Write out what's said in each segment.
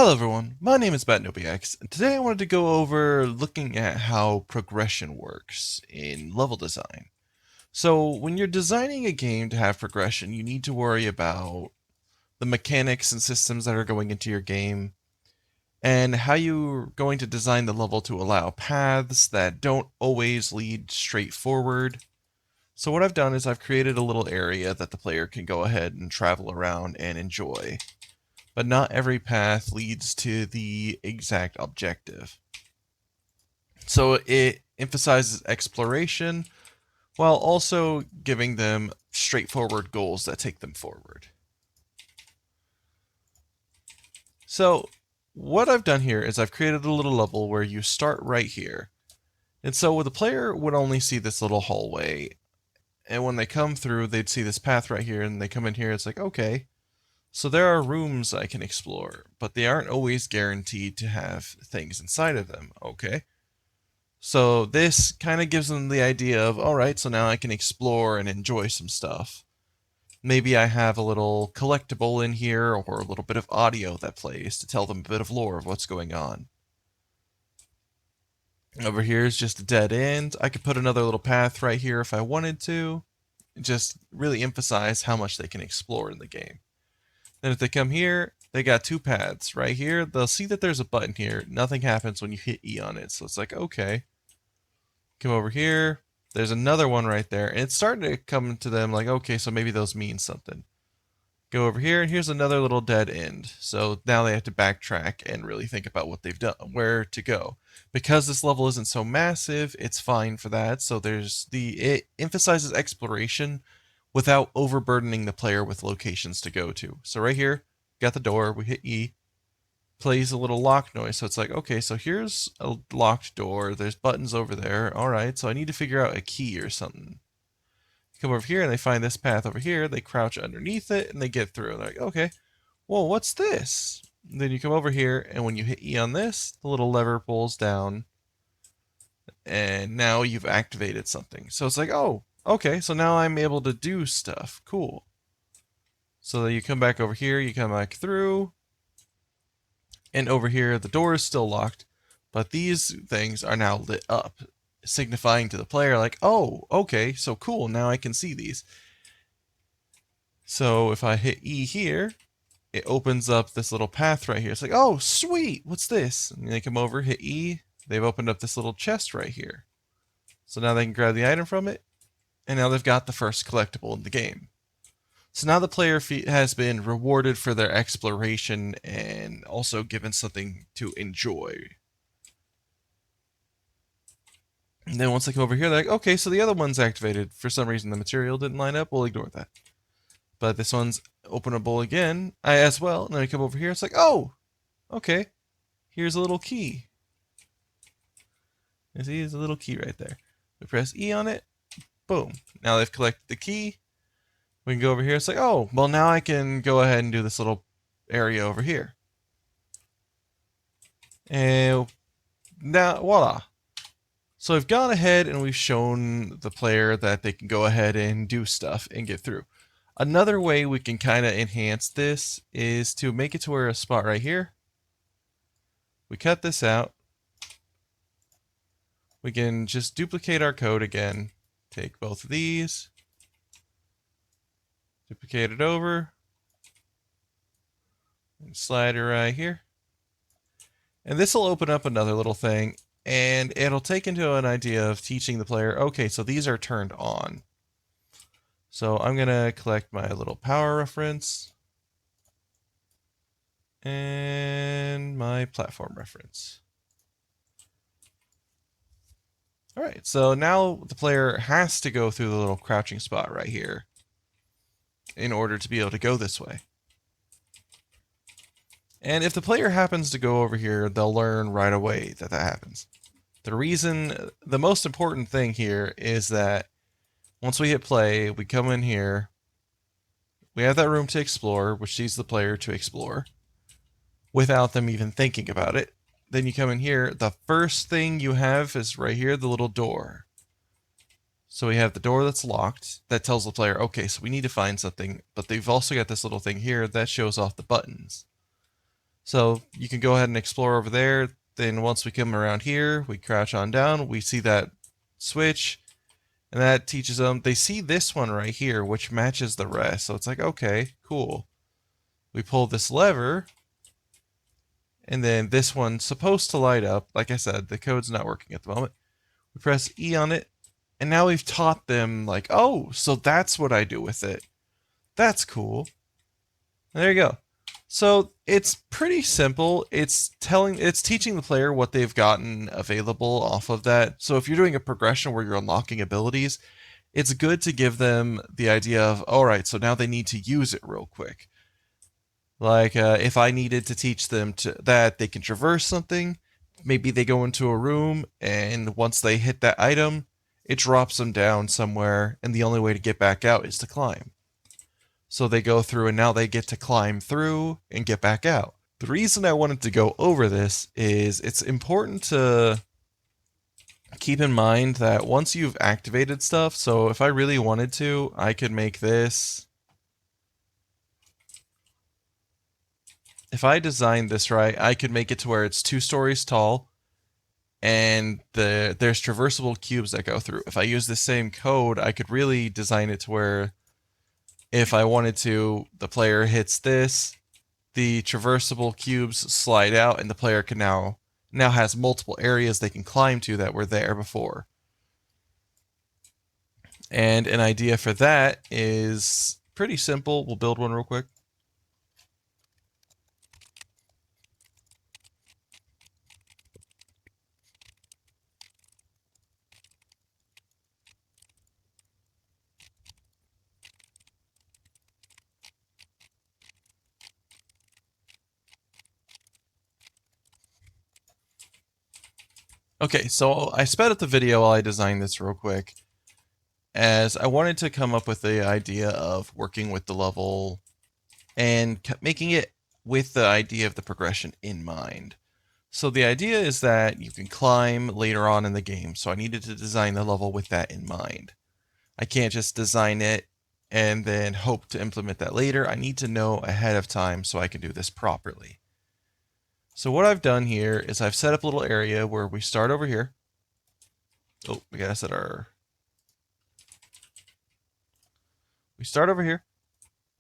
Hello everyone, my name is BatNobiX, and today I wanted to go over looking at how progression works in level design. So when you're designing a game to have progression, you need to worry about the mechanics and systems that are going into your game, and how you're going to design the level to allow paths that don't always lead straight forward. So what I've done is I've created a little area that the player can go ahead and travel around and enjoy. But not every path leads to the exact objective. So it emphasizes exploration while also giving them straightforward goals that take them forward. So what I've done here is I've created a little level where you start right here. And so the player would only see this little hallway. And when they come through, they'd see this path right here, and they come in here, it's like, okay, so there are rooms I can explore, but they aren't always guaranteed to have things inside of them, okay? So this kind of gives them the idea of, all right, so now I can explore and enjoy some stuff. Maybe I have a little collectible in here or a little bit of audio that plays to tell them a bit of lore of what's going on. Over here is just a dead end. I could put another little path right here if I wanted to. Just really emphasize how much they can explore in the game. Then if they come here, they got two paths. Right here, they'll see that there's a button here. Nothing happens when you hit E on it. So it's like, okay. Come over here. There's another one right there. And it's starting to come to them like, okay, so maybe those mean something. Go over here, and here's another little dead end. So now they have to backtrack and really think about what they've done, where to go. Because this level isn't so massive, it's fine for that. So it emphasizes exploration without overburdening the player with locations to go to. So right here, got the door, we hit E, plays a little lock noise. So it's like, okay, so here's a locked door, there's buttons over there. All right, so I need to figure out a key or something. Come over here and they find this path over here, they crouch underneath it and they get through. They're like, okay, well, what's this? And then you come over here, and when you hit E on this, the little lever pulls down, and now you've activated something. So it's like, oh, okay, so now I'm able to do stuff. Cool. So you come back over here, you come back through, and over here the door is still locked, but these things are now lit up, signifying to the player like, oh, okay, so cool, now I can see these. So if I hit E here, it opens up this little path right here. It's like, oh, sweet, what's this? And they come over, hit E, they've opened up this little chest right here. So now they can grab the item from it, and now they've got the first collectible in the game. So now the player has been rewarded for their exploration and also given something to enjoy. And then once they come over here, they're like, okay, so the other one's activated. For some reason, the material didn't line up. We'll ignore that. But this one's openable again as well. And then we come over here. It's like, oh, okay. Here's a little key. You see, there's a little key right there. We press E on it. Boom. Now they've collected the key. We can go over here. It's like, oh, well, now I can go ahead and do this little area over here. And now, voila. So we've gone ahead and we've shown the player that they can go ahead and do stuff and get through. Another way we can kind of enhance this is to make it to where a spot right here. We cut this out. We can just duplicate our code again. Take both of these. Duplicate it over. And slide it right here. And this will open up another little thing. And it'll take into an idea of teaching the player, okay, so these are turned on. So I'm going to collect my little power reference and my platform reference. All right, so now the player has to go through the little crouching spot right here in order to be able to go this way. And if the player happens to go over here, they'll learn right away that that happens. The most important thing here is that once we hit play, we come in here, we have that room to explore, which teaches the player to explore without them even thinking about it. Then you come in here, the first thing you have is right here, the little door. So we have the door that's locked that tells the player, okay, so we need to find something, but they've also got this little thing here that shows off the buttons. So you can go ahead and explore over there. Then once we come around here, we crouch on down. We see that switch, and that teaches them. They see this one right here, which matches the rest. So it's like, okay, cool. We pull this lever, and then this one's supposed to light up. Like I said, the code's not working at the moment. We press E on it, and now we've taught them, like, oh, so that's what I do with it. That's cool. And there you go. So it's pretty simple. It's teaching the player what they've gotten available off of that. So if you're doing a progression where you're unlocking abilities, it's good to give them the idea of, all right, so now they need to use it real quick. Like if I needed to teach them that they can traverse something, maybe they go into a room and once they hit that item, it drops them down somewhere, and the only way to get back out is to climb. So they go through and now they get to climb through and get back out. The reason I wanted to go over this is it's important to keep in mind that once you've activated stuff, so if I really wanted to, I could make this. If I designed this right, I could make it to where it's 2 stories tall and there's traversable cubes that go through. If I use the same code, I could really design it to where if I wanted to, the player hits this, the traversable cubes slide out, and the player can now has multiple areas they can climb to that were there before. And an idea for that is pretty simple. We'll build one real quick. Okay, so I sped up the video while I designed this real quick, as I wanted to come up with the idea of working with the level and making it with the idea of the progression in mind. So the idea is that you can climb later on in the game, so I needed to design the level with that in mind. I can't just design it and then hope to implement that later. I need to know ahead of time so I can do this properly. So what I've done here is I've set up a little area where we start over here. Oh, we gotta set our... We start over here.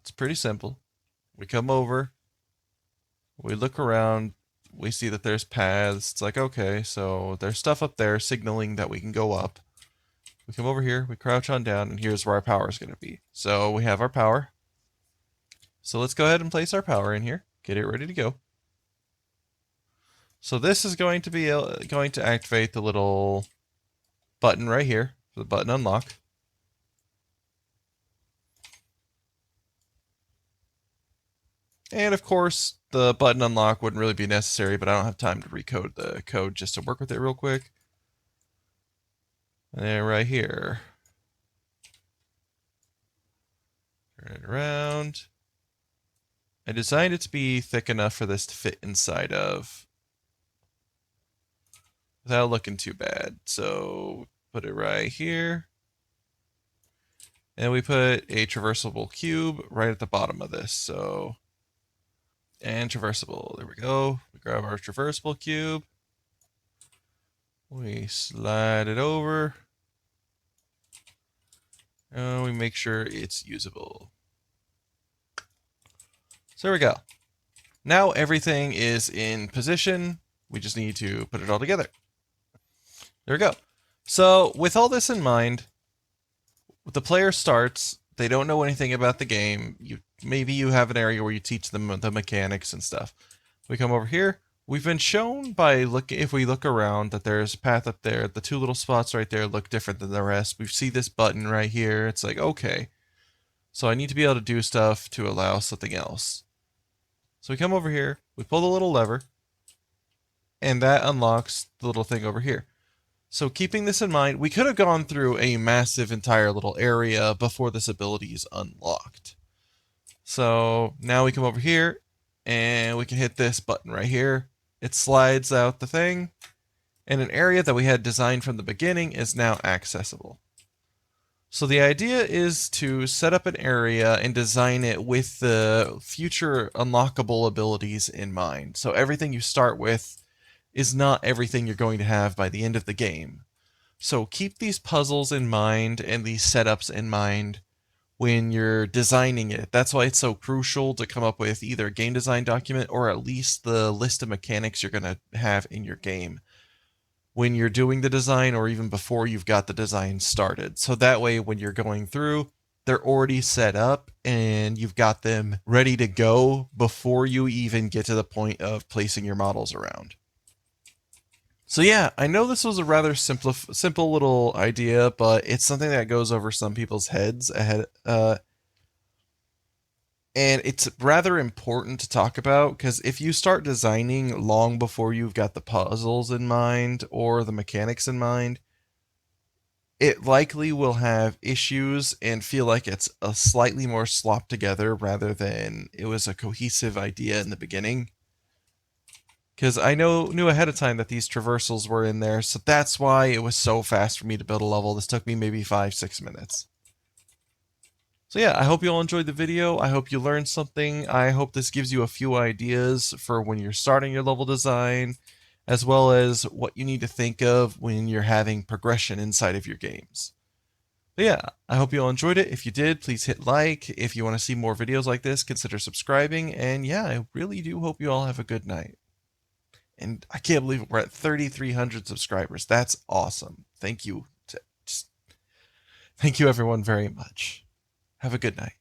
It's pretty simple. We come over. We look around. We see that there's paths. It's like, okay, so there's stuff up there signaling that we can go up. We come over here, we crouch on down, and here's where our power is going to be. So we have our power. So let's go ahead and place our power in here. Get it ready to go. So this is going to be going to activate the little button right here, for the button unlock. And of course, the button unlock wouldn't really be necessary, but I don't have time to recode the code just to work with it real quick. And then right here. Turn it around. I designed it to be thick enough for this to fit inside of without looking too bad. So put it right here. And we put a traversable cube right at the bottom of this. So, and traversable, there we go. We grab our traversable cube. We slide it over. And we make sure it's usable. So there we go. Now everything is in position. We just need to put it all together. There we go. So with all this in mind, the player starts, they don't know anything about the game. Maybe you have an area where you teach them the mechanics and stuff. We come over here. We've been shown by if we look around that there's a path up there. The 2 little spots right there look different than the rest. We see this button right here. It's like, okay. So I need to be able to do stuff to allow something else. So we come over here, we pull the little lever, and that unlocks the little thing over here. So keeping this in mind, we could have gone through a massive entire little area before this ability is unlocked. So now we come over here, and we can hit this button right here. It slides out the thing, and an area that we had designed from the beginning is now accessible. So the idea is to set up an area and design it with the future unlockable abilities in mind. So everything you start with is not everything you're going to have by the end of the game. So keep these puzzles in mind and these setups in mind when you're designing it. That's why it's so crucial to come up with either a game design document or at least the list of mechanics you're going to have in your game when you're doing the design or even before you've got the design started. So that way, when you're going through, they're already set up and you've got them ready to go before you even get to the point of placing your models around. So yeah, I know this was a rather simple little idea, but it's something that goes over some people's heads ahead, and it's rather important to talk about because if you start designing long before you've got the puzzles in mind or the mechanics in mind, it likely will have issues and feel like it's a slightly more slopped together rather than it was a cohesive idea in the beginning. Because I knew ahead of time that these traversals were in there, so that's why it was so fast for me to build a level. This took me maybe 5-6 minutes. So yeah, I hope you all enjoyed the video. I hope you learned something. I hope this gives you a few ideas for when you're starting your level design, as well as what you need to think of when you're having progression inside of your games. But yeah, I hope you all enjoyed it. If you did, please hit like. If you want to see more videos like this, consider subscribing. And yeah, I really do hope you all have a good night. And I can't believe we're at 3,300 subscribers. That's awesome. Thank you. Thank you everyone very much. Have a good night.